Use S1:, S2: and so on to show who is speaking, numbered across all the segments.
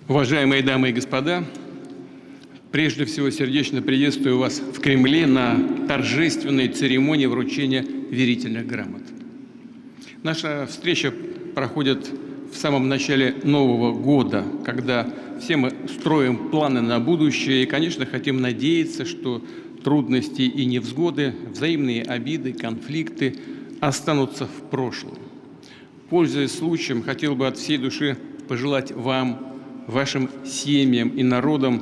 S1: Уважаемые дамы и господа, прежде всего сердечно приветствую вас в Кремле на торжественной церемонии вручения верительных грамот. Наша встреча проходит в самом начале Нового года, когда все мы строим планы на будущее и, конечно, хотим надеяться, что трудности и невзгоды, взаимные обиды, конфликты останутся в прошлом. Пользуясь случаем, хотел бы от всей души пожелать вам, вашим семьям и народам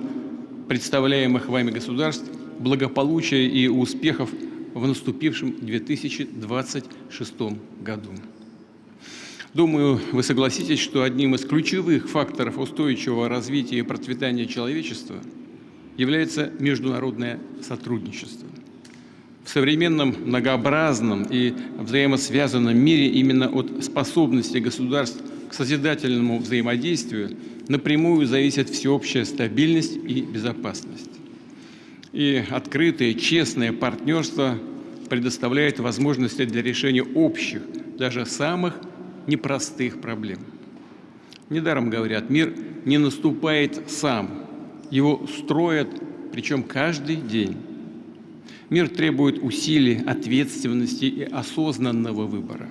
S1: представляемых вами государств благополучия и успехов в наступившем 2026 году. Думаю, вы согласитесь, что одним из ключевых факторов устойчивого развития и процветания человечества является международное сотрудничество. В современном, многообразном и взаимосвязанном мире именно от способности государств к созидательному взаимодействию напрямую зависит всеобщая стабильность и безопасность. И открытое, честное партнерство предоставляет возможности для решения общих, даже самых непростых проблем. Недаром говорят, мир не наступает сам, его строят, причем каждый день. Мир требует усилий, ответственности и осознанного выбора.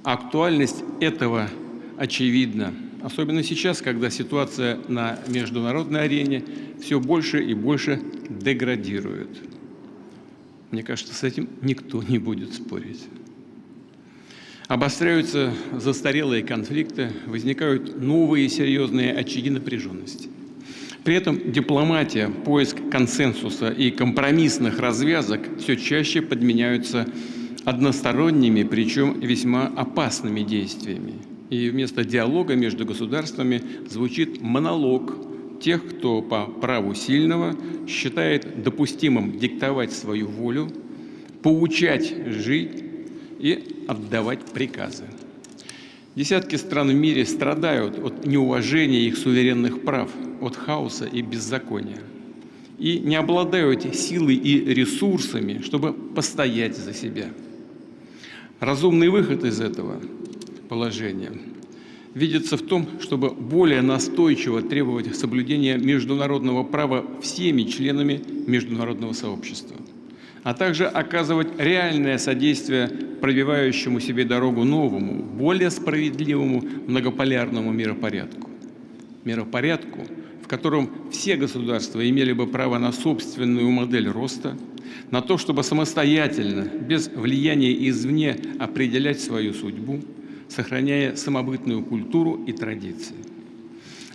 S1: Актуальность этого очевидна, особенно сейчас, когда ситуация на международной арене все больше и больше деградирует. Мне кажется, с этим никто не будет спорить. Обостряются застарелые конфликты, возникают новые серьезные очаги напряженности. При этом дипломатия, поиск консенсуса и компромиссных развязок все чаще подменяются односторонними, причем весьма опасными действиями. И вместо диалога между государствами звучит монолог тех, кто по праву сильного считает допустимым диктовать свою волю, поучать жить и отдавать приказы. Десятки стран в мире страдают от неуважения их суверенных прав, от хаоса и беззакония, и не обладают силой и ресурсами, чтобы постоять за себя. Разумный выход из этого положения видится в том, чтобы более настойчиво требовать соблюдения международного права всеми членами международного сообщества, а также оказывать реальное содействие пробивающему себе дорогу новому, более справедливому многополярному миропорядку. Миропорядку, в котором все государства имели бы право на собственную модель роста, на то, чтобы самостоятельно, без влияния извне, определять свою судьбу, сохраняя самобытную культуру и традиции.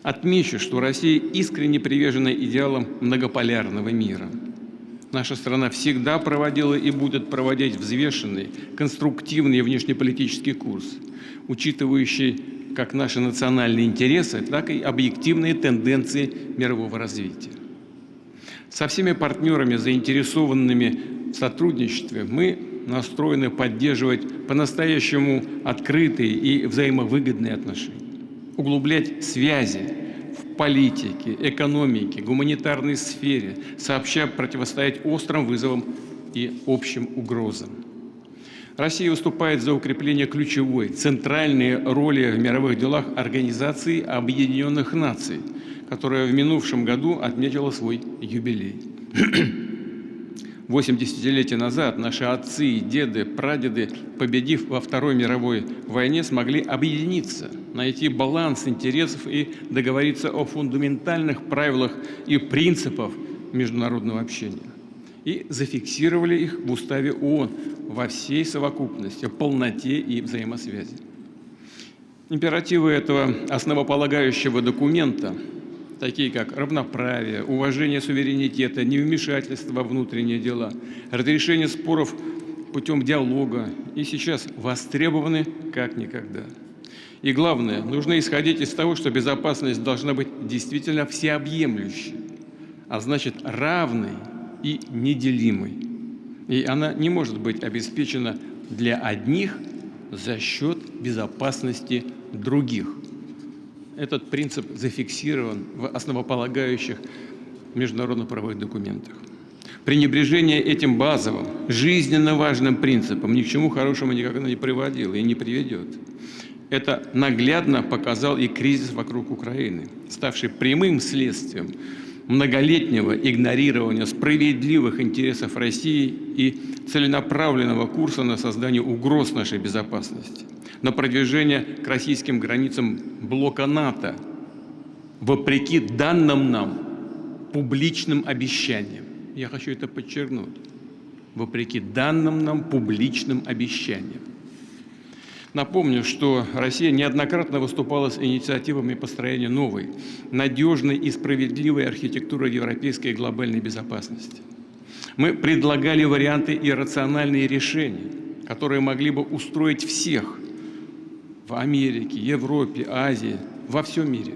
S1: Отмечу, что Россия искренне привержена идеалам многополярного мира. Наша страна всегда проводила и будет проводить взвешенный, конструктивный внешнеполитический курс, учитывающий как наши национальные интересы, так и объективные тенденции мирового развития. Со всеми партнерами, заинтересованными в сотрудничестве, мы настроены поддерживать по-настоящему открытые и взаимовыгодные отношения, углублять связи в политике, экономике, гуманитарной сфере, сообща противостоять острым вызовам и общим угрозам. Россия выступает за укрепление ключевой, центральной роли в мировых делах Организации Объединенных Наций, которая в минувшем году отметила свой юбилей. 8 десятилетий назад наши отцы и деды, прадеды, победив во Второй мировой войне, смогли объединиться, найти баланс интересов и договориться о фундаментальных правилах и принципах международного общения. И зафиксировали их в Уставе ООН во всей совокупности, полноте и взаимосвязи. Императивы этого основополагающего документа, такие как равноправие, уважение суверенитета, невмешательство во внутренние дела, разрешение споров путем диалога, и сейчас востребованы как никогда. И главное, нужно исходить из того, что безопасность должна быть действительно всеобъемлющей, а значит равной и неделимой. И она не может быть обеспечена для одних за счет безопасности других. Этот принцип зафиксирован в основополагающих международно-правовых документах. Пренебрежение этим базовым, жизненно важным принципом ни к чему хорошему никогда не приводило и не приведет. Это наглядно показал и кризис вокруг Украины, ставший прямым следствием многолетнего игнорирования справедливых интересов России и целенаправленного курса на создание угроз нашей безопасности, на продвижение к российским границам блока НАТО, вопреки данным нам публичным обещаниям. Я хочу это подчеркнуть. Вопреки данным нам публичным обещаниям. Напомню, что Россия неоднократно выступала с инициативами построения новой, надежной и справедливой архитектуры европейской и глобальной безопасности. Мы предлагали варианты и рациональные решения, которые могли бы устроить всех в Америке, Европе, Азии, во всем мире.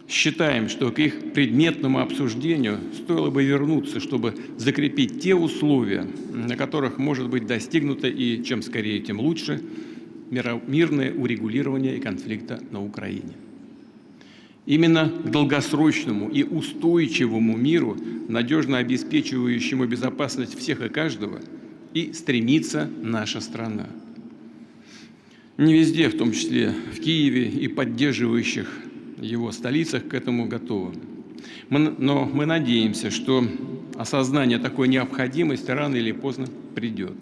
S1: Считаем, что к их предметному обсуждению стоило бы вернуться, чтобы закрепить те условия, на которых может быть достигнуто и чем скорее, тем лучше, мирное урегулирование конфликта на Украине. Именно к долгосрочному и устойчивому миру, надежно обеспечивающему безопасность всех и каждого, и стремится наша страна. Не везде, в том числе в Киеве и поддерживающих его столицах, к этому готовы. Но мы надеемся, что осознание такой необходимости рано или поздно придет.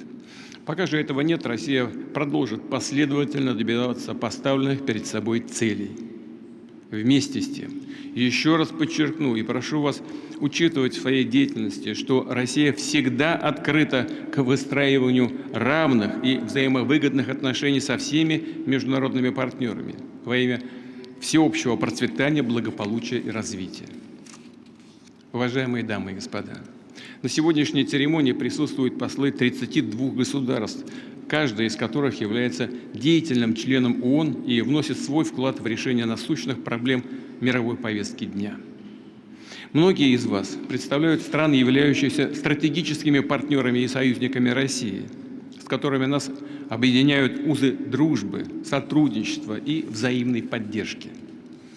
S1: Пока же этого нет, Россия продолжит последовательно добиваться поставленных перед собой целей. Вместе с тем, еще раз подчеркну и прошу вас учитывать в своей деятельности, что Россия всегда открыта к выстраиванию равных и взаимовыгодных отношений со всеми международными партнерами во имя всеобщего процветания, благополучия и развития. Уважаемые дамы и господа, на сегодняшней церемонии присутствуют послы 32 государств, каждый из которых является деятельным членом ООН и вносит свой вклад в решение насущных проблем мировой повестки дня. Многие из вас представляют страны, являющиеся стратегическими партнерами и союзниками России, с которыми нас объединяют узы дружбы, сотрудничества и взаимной поддержки,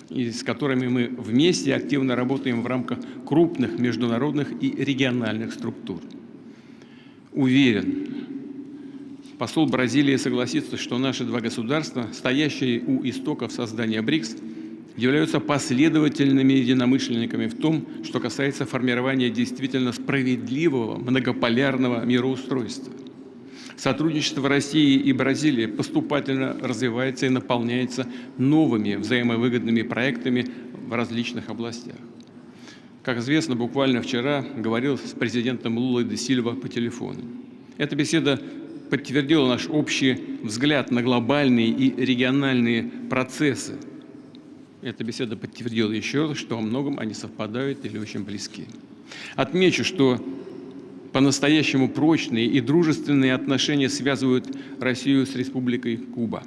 S1: и с которыми мы вместе активно работаем в рамках крупных международных и региональных структур. Уверен, посол Бразилии согласится, что наши два государства, стоящие у истоков создания БРИКС, являются последовательными единомышленниками в том, что касается формирования действительно справедливого многополярного мироустройства. Сотрудничество России и Бразилии поступательно развивается и наполняется новыми взаимовыгодными проектами в различных областях. Как известно, буквально вчера говорил с президентом Лулой де Сильва по телефону. Эта беседа подтвердила наш общий взгляд на глобальные и региональные процессы. Эта беседа подтвердила еще раз, что во многом они совпадают или очень близки. Отмечу, что по-настоящему прочные и дружественные отношения связывают Россию с Республикой Куба.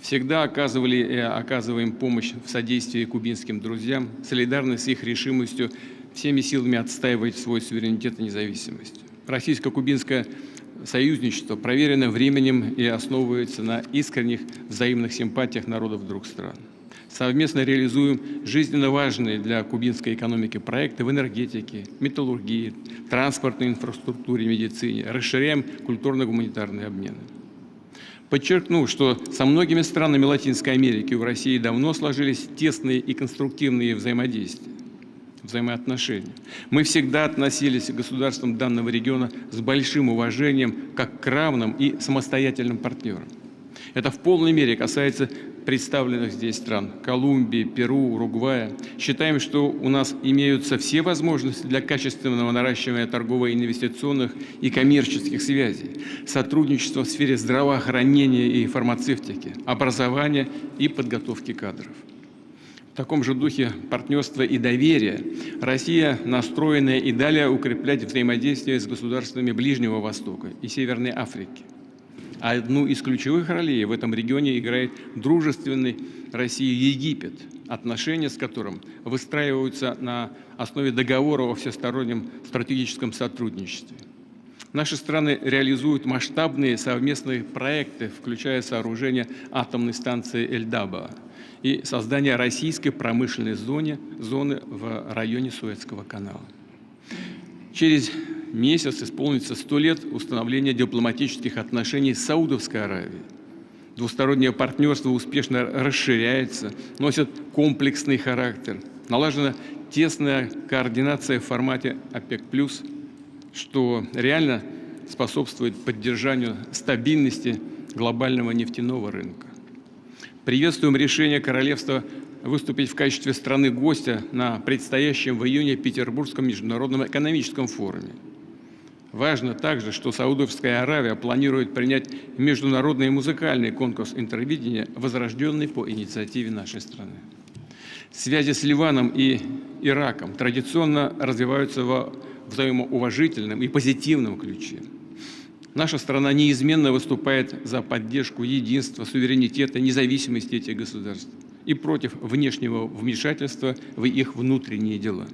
S1: Всегда оказывали и оказываем помощь в содействии кубинским друзьям, солидарны с их решимостью всеми силами отстаивать свой суверенитет и независимость. Российско-кубинское союзничество проверено временем и основывается на искренних взаимных симпатиях народов двух стран. Совместно реализуем жизненно важные для кубинской экономики проекты в энергетике, металлургии, транспортной инфраструктуре, медицине, расширяем культурно-гуманитарные обмены. Подчеркну, что со многими странами Латинской Америки у России давно сложились тесные и конструктивные взаимоотношения. Мы всегда относились к государствам данного региона с большим уважением, как к равным и самостоятельным партнерам. Это в полной мере касается представленных здесь стран – Колумбии, Перу, Уругвая. Считаем, что у нас имеются все возможности для качественного наращивания торгово-инвестиционных и коммерческих связей, сотрудничества в сфере здравоохранения и фармацевтики, образования и подготовки кадров. В таком же духе партнерства и доверия Россия настроена и далее укреплять взаимодействие с государствами Ближнего Востока и Северной Африки. А одну из ключевых ролей в этом регионе играет дружественный России Египет, отношения с которым выстраиваются на основе договора о всестороннем стратегическом сотрудничестве. Наши страны реализуют масштабные совместные проекты, включая сооружение атомной станции Эльдаба и создание российской промышленной зоны в районе Суэцкого канала. Через месяц исполнится 100 лет установления дипломатических отношений с Саудовской Аравией. Двустороннее партнерство успешно расширяется, носит комплексный характер. Налажена тесная координация в формате ОПЕК+, что реально способствует поддержанию стабильности глобального нефтяного рынка. Приветствуем решение королевства выступить в качестве страны-гостя на предстоящем в июне Петербургском международном экономическом форуме. Важно также, что Саудовская Аравия планирует принять международный музыкальный конкурс интервидения, возрожденный по инициативе нашей страны. Связи с Ливаном и Ираком традиционно развиваются во взаимоуважительном и позитивном ключе. Наша страна неизменно выступает за поддержку единства, суверенитета, независимости этих государств и против внешнего вмешательства в их внутренние дела.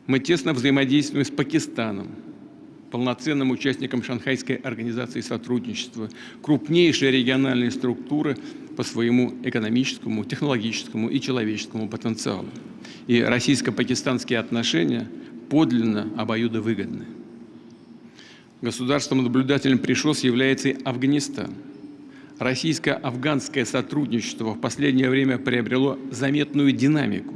S1: Мы тесно взаимодействуем с Пакистаном, полноценным участником Шанхайской организации сотрудничества, крупнейшей региональной структуры по своему экономическому, технологическому и человеческому потенциалу. И российско-пакистанские отношения подлинно обоюдовыгодны. Государством-наблюдателем при ШОС является и Афганистан. Российско-афганское сотрудничество в последнее время приобрело заметную динамику.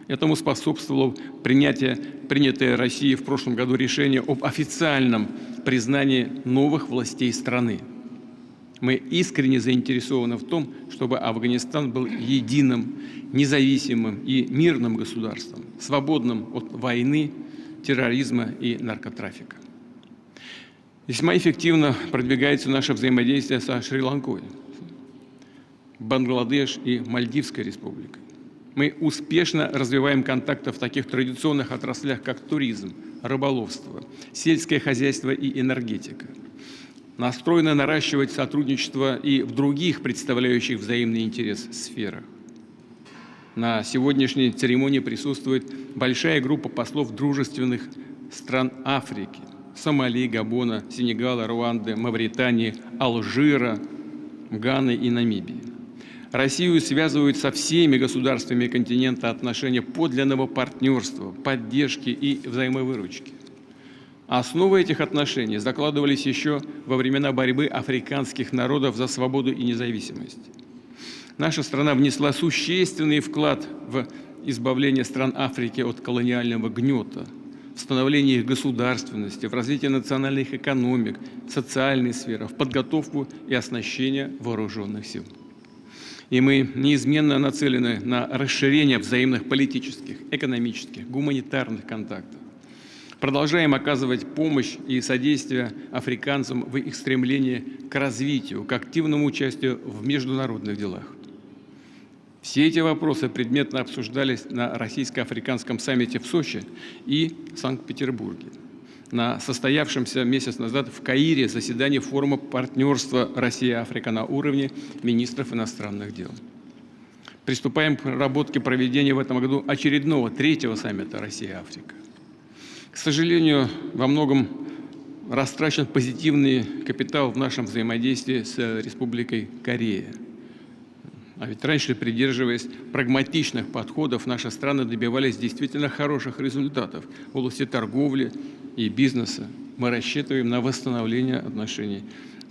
S1: Этому способствовало принятое Россией в прошлом году решение об официальном признании новых властей страны. Мы искренне заинтересованы в том, чтобы Афганистан был единым, независимым и мирным государством, свободным от войны, терроризма и наркотрафика. Весьма эффективно продвигается наше взаимодействие со Шри-Ланкой, Бангладеш и Мальдивской республикой. Мы успешно развиваем контакты в таких традиционных отраслях, как туризм, рыболовство, сельское хозяйство и энергетика. Настроены наращивать сотрудничество и в других представляющих взаимный интерес сферах. На сегодняшней церемонии присутствует большая группа послов дружественных стран Африки: Сомали, Габона, Сенегала, Руанды, Мавритании, Алжира, Ганы и Намибии. Россию связывают со всеми государствами континента отношения подлинного партнерства, поддержки и взаимовыручки. Основы этих отношений закладывались еще во времена борьбы африканских народов за свободу и независимость. Наша страна внесла существенный вклад в избавление стран Африки от колониального гнета, в становление их государственности, в развитие национальных экономик, социальной сферы, в подготовку и оснащение вооруженных сил. И мы неизменно нацелены на расширение взаимных политических, экономических, гуманитарных контактов. Продолжаем оказывать помощь и содействие африканцам в их стремлении к развитию, к активному участию в международных делах. Все эти вопросы предметно обсуждались на Российско-африканском саммите в Сочи и Санкт-Петербурге, на состоявшемся месяц назад в Каире заседании форума партнерства Россия-Африка на уровне министров иностранных дел. Приступаем к разработке проведения в этом году очередного третьего саммита Россия-Африка. К сожалению, во многом растрачен позитивный капитал в нашем взаимодействии с Республикой Корея. А ведь раньше, придерживаясь прагматичных подходов, наши страны добивались действительно хороших результатов в области торговли и бизнеса. Мы рассчитываем на восстановление отношений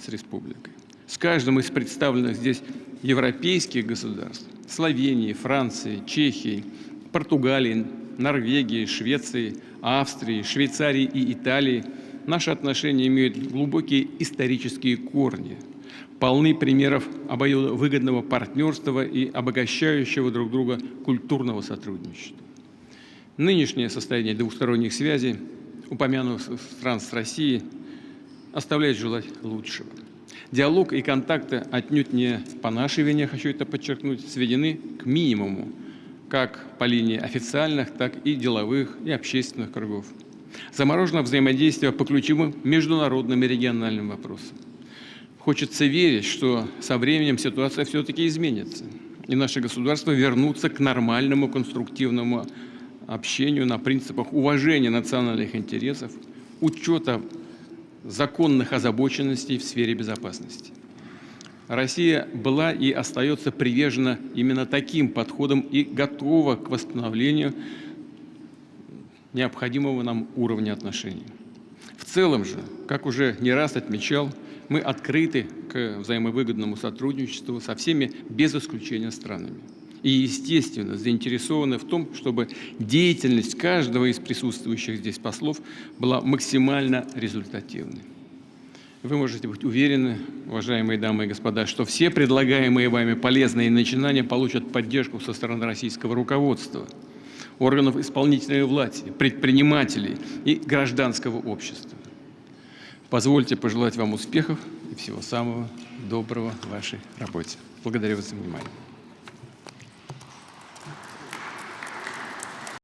S1: с республикой. С каждым из представленных здесь европейских государств – Словении, Франции, Чехии, Португалии, Норвегии, Швеции, Австрии, Швейцарии и Италии – наши отношения имеют глубокие исторические корни, полны примеров обоюдовыгодного партнерства и обогащающего друг друга культурного сотрудничества. Нынешнее состояние двусторонних связей упомянутых стран с Россией оставляет желать лучшего. Диалог и контакты отнюдь не по нашей вине, хочу это подчеркнуть, сведены к минимуму, как по линии официальных, так и деловых и общественных кругов. Заморожено взаимодействие по ключевым международным и региональным вопросам. Хочется верить, что со временем ситуация все-таки изменится, и наши государства вернутся к нормальному конструктивному общению на принципах уважения национальных интересов, учета законных озабоченностей в сфере безопасности. Россия была и остается привержена именно таким подходом и готова к восстановлению необходимого нам уровня отношений. В целом же, как уже не раз отмечал, мы открыты к взаимовыгодному сотрудничеству со всеми без исключения странами. И, естественно, заинтересованы в том, чтобы деятельность каждого из присутствующих здесь послов была максимально результативной. Вы можете быть уверены, уважаемые дамы и господа, что все предлагаемые вами полезные начинания получат поддержку со стороны российского руководства, органов исполнительной власти, предпринимателей и гражданского общества. Позвольте пожелать вам успехов и всего самого доброго в вашей работе. Благодарю вас за внимание.